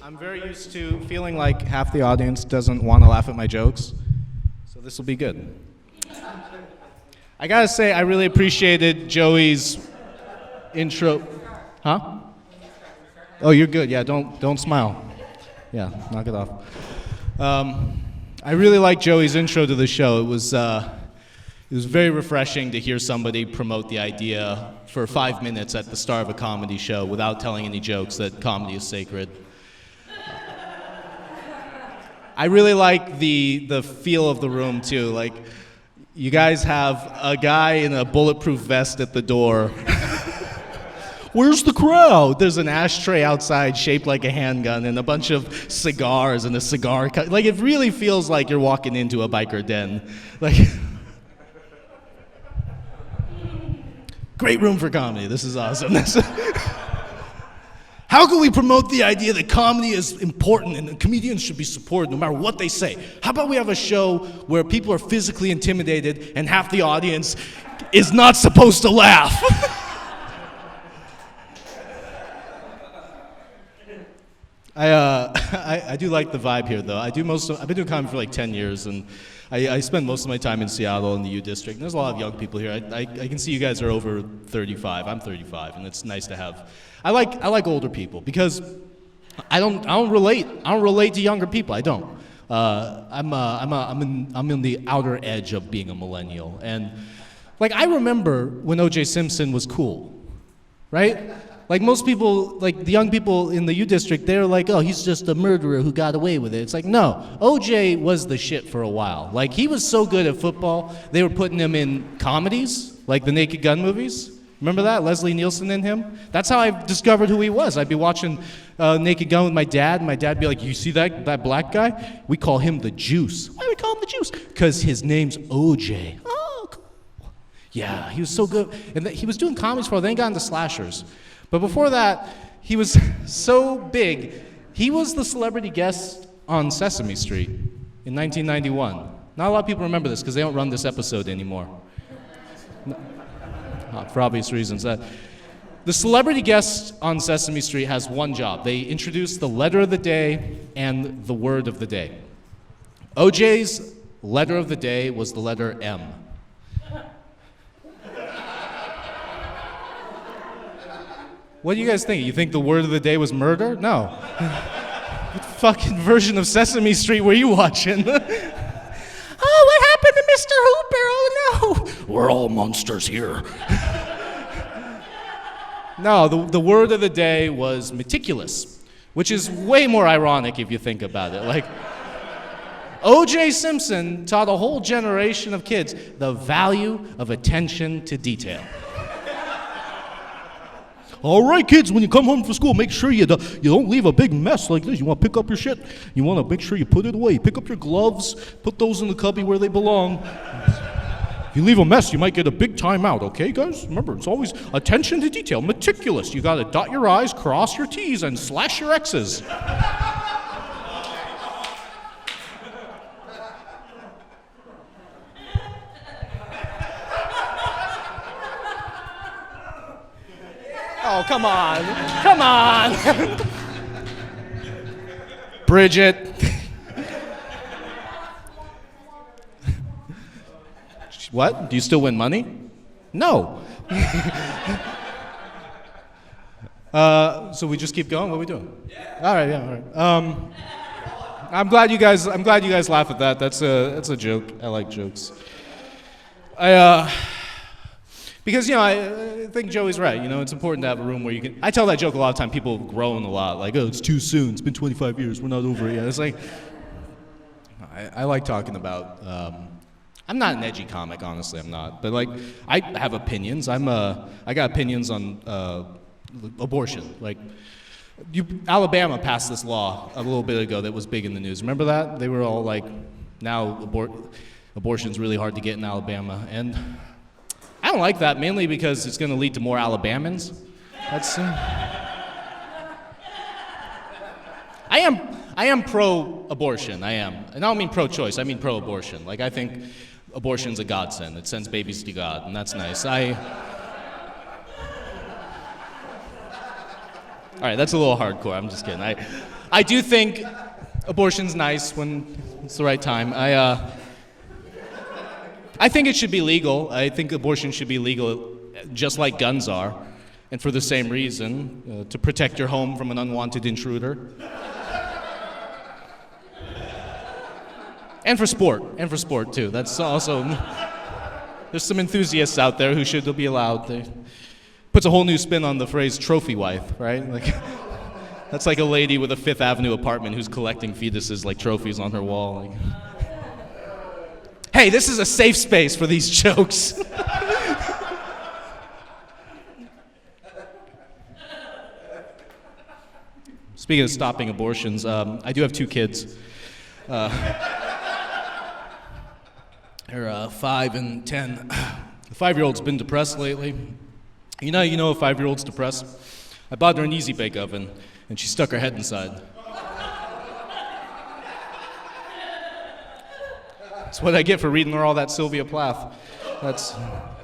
I'm very used to feeling like half the audience doesn't want to laugh at my jokes, so this will be good. I gotta say, I really appreciated Joey's intro. Huh? Oh, you're good. Yeah, don't smile. Yeah, knock it off. I really liked Joey's intro to the show. It was very refreshing to hear somebody promote the idea for 5 minutes at the start of a comedy show without telling any jokes that comedy is sacred. I really like the feel of the room too. Like, you guys have a guy in a bulletproof vest at the door. Where's the crowd? There's an ashtray outside shaped like a handgun and a bunch of cigars and a cigar cut. Like, it really feels like you're walking into a biker den. Like, great room for comedy. This is awesome. How can we promote the idea that comedy is important and comedians should be supported no matter what they say? How about we have a show where people are physically intimidated and half the audience is not supposed to laugh? I do like the vibe here, though. I've been doing comedy for like 10 years, and I spend most of my time in Seattle in the U District. And there's a lot of young people here. I can see you guys are over 35. I'm 35, and it's nice to have. I like older people because I don't relate to younger people. I don't. I'm in the outer edge of being a millennial, and like, I remember when O.J. Simpson was cool, right? Like, most people, like the young people in the U District, they're like, oh, he's just a murderer who got away with it. It's like, no, OJ was the shit for a while. Like, he was so good at football, they were putting him in comedies, like the Naked Gun movies. Remember that? Leslie Nielsen and him? That's how I discovered who he was. I'd be watching Naked Gun with my dad, and my dad'd be like, you see that black guy? We call him the Juice. Why do we call him the Juice? Because his name's OJ. Oh, cool. Yeah, he was so good. And he was doing comedies for a while, then he got into slashers. But before that, he was so big, he was the celebrity guest on Sesame Street in 1991. Not a lot of people remember this because they don't run this episode anymore. For obvious reasons. The celebrity guest on Sesame Street has one job. They introduce the letter of the day and the word of the day. OJ's letter of the day was the letter M. What do you guys think? You think the word of the day was murder? No. What fucking version of Sesame Street were you watching? Oh, what happened to Mr. Hooper? Oh, no. We're all monsters here. No, the word of the day was meticulous, which is way more ironic if you think about it. Like, O.J. Simpson taught a whole generation of kids the value of attention to detail. All right, kids, when you come home from school, make sure you don't leave a big mess like this. You want to pick up your shit, you want to make sure you put it away. Pick up your gloves, put those in the cubby where they belong. If you leave a mess, you might get a big timeout, okay, guys? Remember, it's always attention to detail, meticulous. You got to dot your I's, cross your T's, and slash your X's. Oh, come on. Come on. Bridget. What? Do you still win money? No. So we just keep going? What are we doing? Yeah. All right, yeah, all right. I'm glad you guys laugh at that. That's a joke. I like jokes. Because, I think Joey's right. It's important to have a room where you can. I tell that joke a lot of time. People groan a lot, like, oh, it's too soon. It's been 25 years. We're not over it yet. It's like, I like talking about. I'm not an edgy comic, honestly. I'm not. But like, I have opinions. I got opinions on abortion. Like, Alabama passed this law a little bit ago that was big in the news. Remember that? They were all like, now abortion's really hard to get in Alabama, and I don't like that, mainly because it's going to lead to more Alabamans. That's. I am pro-abortion. I am, and I don't mean pro-choice. I mean pro-abortion. Like, I think abortion's a godsend. It sends babies to God, and that's nice. All right, that's a little hardcore. I'm just kidding. I do think abortion's nice when it's the right time. I think it should be legal. I think abortion should be legal just like guns are, and for the same reason, to protect your home from an unwanted intruder. And for sport too. That's also, there's some enthusiasts out there who should be allowed. Puts a whole new spin on the phrase trophy wife, right? Like, that's like a lady with a Fifth Avenue apartment who's collecting fetuses like trophies on her wall. Like, hey, this is a safe space for these jokes. Speaking of stopping abortions, I do have 2 kids. They're 5 and 10. The 5-year-old's been depressed lately. You know a 5-year-old's depressed? I bought her an Easy Bake Oven, and she stuck her head inside. That's what I get for reading her all that Sylvia Plath. That's... All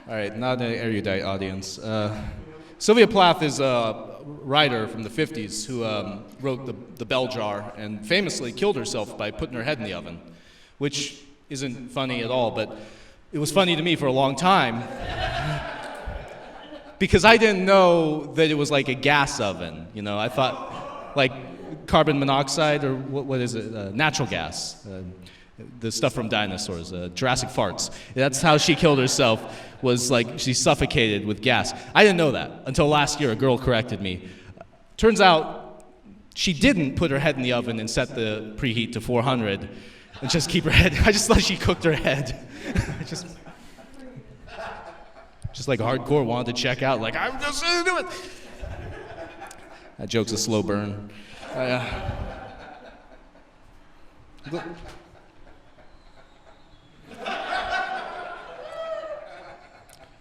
right, not an erudite audience. Sylvia Plath is a writer from the 50s who wrote The Bell Jar and famously killed herself by putting her head in the oven, which isn't funny at all, but it was funny to me for a long time because I didn't know that it was like a gas oven. You know, I thought like carbon monoxide or what is it? Natural gas, the stuff from dinosaurs, Jurassic farts. That's how she killed herself. Was like she suffocated with gas. I didn't know that until last year. A girl corrected me. Turns out she didn't put her head in the oven and set the preheat to 400 and just keep her head. I just thought she cooked her head. just like hardcore wanted to check out. Like I'm just gonna do it. That joke's a slow burn.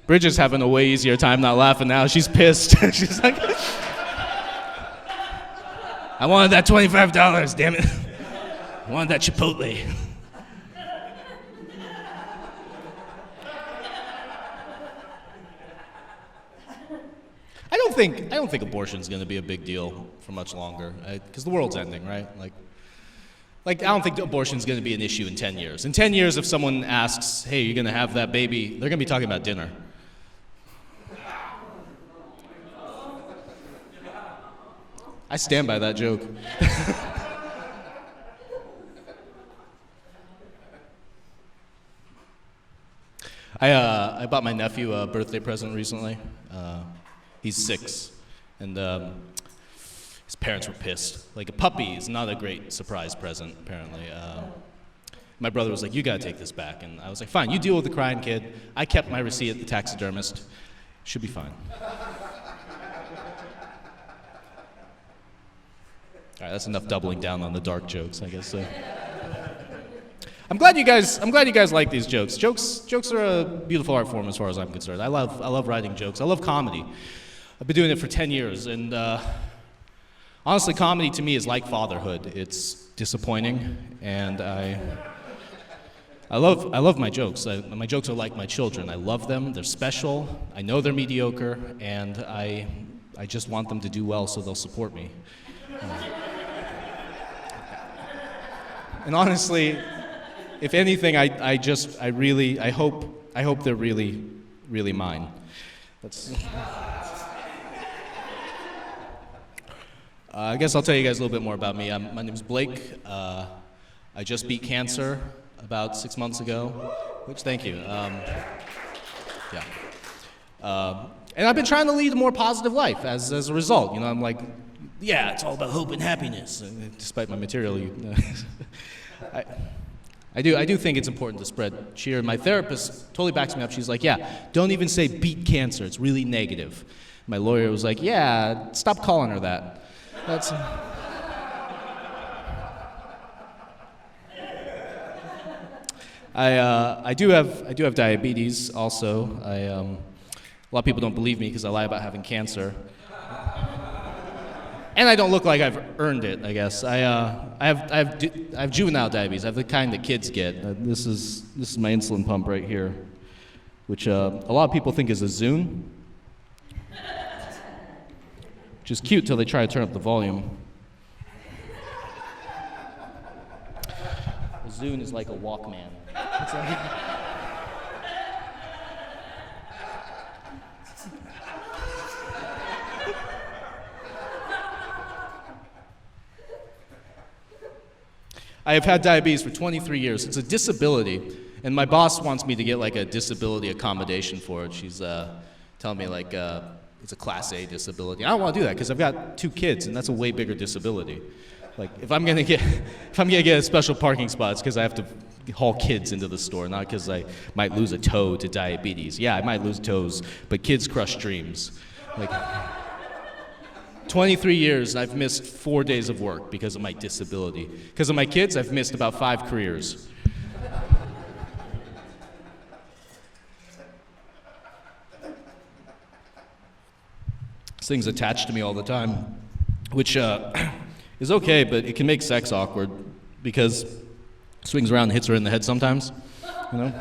Bridget's having a way easier time not laughing now. She's pissed. She's like, I wanted that $25, damn it. I wanted that Chipotle. I don't think abortion's going to be a big deal for much longer, because the world's ending, right? Like, I don't think abortion's going to be an issue in 10 years. In 10 years, if someone asks, hey, you're going to have that baby, they're going to be talking about dinner. I stand by that joke. I bought my nephew a birthday present recently. He's 6, and his parents were pissed. Like, a puppy is not a great surprise present, apparently. My brother was like, you gotta take this back. And I was like, fine, you deal with the crying kid. I kept my receipt at the taxidermist. Should be fine. All right, that's enough doubling down on the dark jokes, I guess. I'm glad you guys like these jokes. Jokes are a beautiful art form as far as I'm concerned. I love writing jokes. I love comedy. I've been doing it for 10 years, and honestly, comedy to me is like fatherhood. It's disappointing, and I love my jokes. My jokes are like my children. I love them. They're special. I know they're mediocre, and I just want them to do well so they'll support me. And honestly, if anything, I hope they're really, really mine. I guess I'll tell you guys a little bit more about me. My name's Blake. I just beat cancer about 6 months ago, which, thank you. Yeah. And I've been trying to lead a more positive life as a result. You know, I'm like, yeah, it's all about hope and happiness, despite my material. I do think it's important to spread cheer. My therapist totally backs me up. She's like, yeah, don't even say beat cancer. It's really negative. My lawyer was like, yeah, stop calling her that. That's... I do have diabetes also. A lot of people don't believe me because I lie about having cancer. And I don't look like I've earned it, I guess. I have juvenile diabetes. I have the kind that kids get. This is my insulin pump right here, which a lot of people think is a Zune. which is cute till they try to turn up the volume. A Zune is like a Walkman. It's like I have had diabetes for 23 years. It's a disability, and my boss wants me to get like a disability accommodation for it. She's telling me like it's a Class A disability. I don't want to do that because I've got 2 kids, and that's a way bigger disability. Like if I'm gonna get a special parking spot, it's because I have to haul kids into the store, not because I might lose a toe to diabetes. Yeah, I might lose toes, but kids crush dreams. Like 23 years, and I've missed 4 days of work because of my disability. Because of my kids, I've missed about 5 careers. This thing's attached to me all the time, which is okay, but it can make sex awkward because it swings around and hits her in the head sometimes, you know?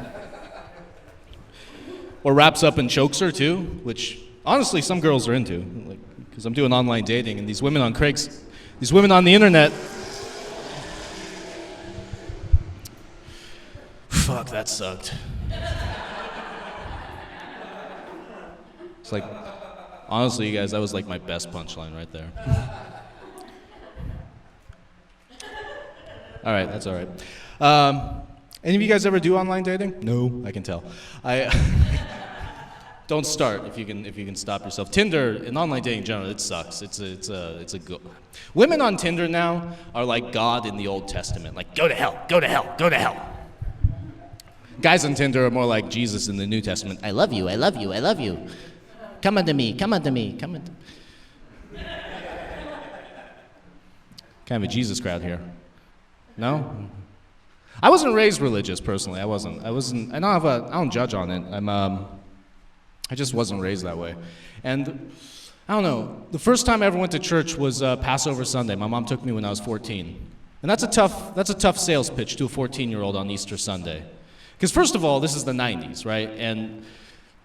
Or wraps up and chokes her too, which honestly some girls are into. Like, because I'm doing online dating, and these women on the internet, fuck, that sucked. It's like, honestly, you guys, that was like my best punchline right there. All right, that's all right. Any of you guys ever do online dating? No, I can tell. Don't start if you can stop yourself. Tinder and online dating in general, it sucks. Women on Tinder now are like God in the Old Testament. Like, go to hell, go to hell, go to hell. Guys on Tinder are more like Jesus in the New Testament. I love you, I love you, I love you. Come unto me, come unto me, come unto me. Kind of a Jesus crowd here. No? I wasn't raised religious personally. I wasn't. I don't judge on it. I just wasn't raised that way. And I don't know, the first time I ever went to church was Passover Sunday. My mom took me when I was 14. And that's a tough sales pitch to a 14-year-old on Easter Sunday. Because first of all, this is the 90s, right? And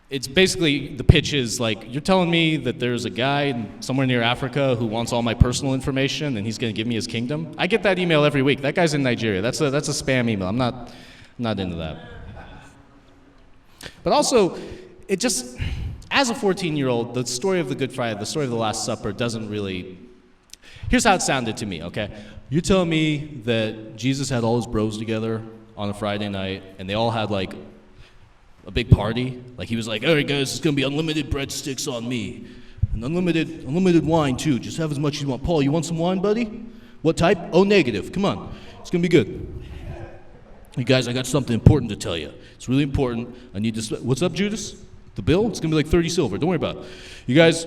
it's basically, the pitch is like, you're telling me that there's a guy somewhere near Africa who wants all my personal information and he's going to give me his kingdom? I get that email every week. That guy's in Nigeria. That's a spam email. I'm not into that. But also, it just, as a 14-year-old, the story of the Good Friday, the story of the Last Supper doesn't really, here's how it sounded to me, okay? You're telling me that Jesus had all his bros together on a Friday night, and they all had like a big party? Like he was like, all right guys, it's gonna be unlimited breadsticks on me, and unlimited wine too, just have as much as you want. Paul, you want some wine, buddy? What type? Oh, negative, come on, it's gonna be good. You guys, I got something important to tell you. It's really important. I need to, what's up, Judas? The bill? It's gonna be like 30 silver, don't worry about it. You guys,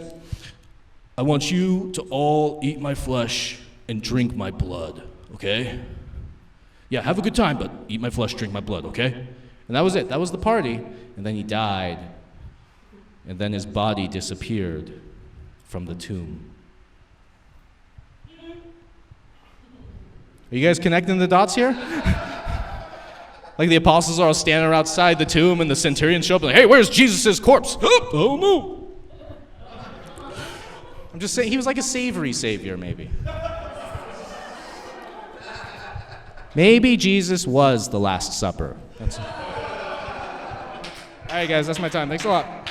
I want you to all eat my flesh and drink my blood, okay? Yeah, have a good time, but eat my flesh, drink my blood, okay? And that was it, that was the party. And then he died, and then his body disappeared from the tomb. Are you guys connecting the dots here? Like the apostles are all standing outside the tomb, and the centurions show up and like, hey, where's Jesus' corpse? Oh, no. I'm just saying, he was like a savory savior, maybe. Maybe Jesus was the Last Supper. All right, guys, that's my time. Thanks a lot.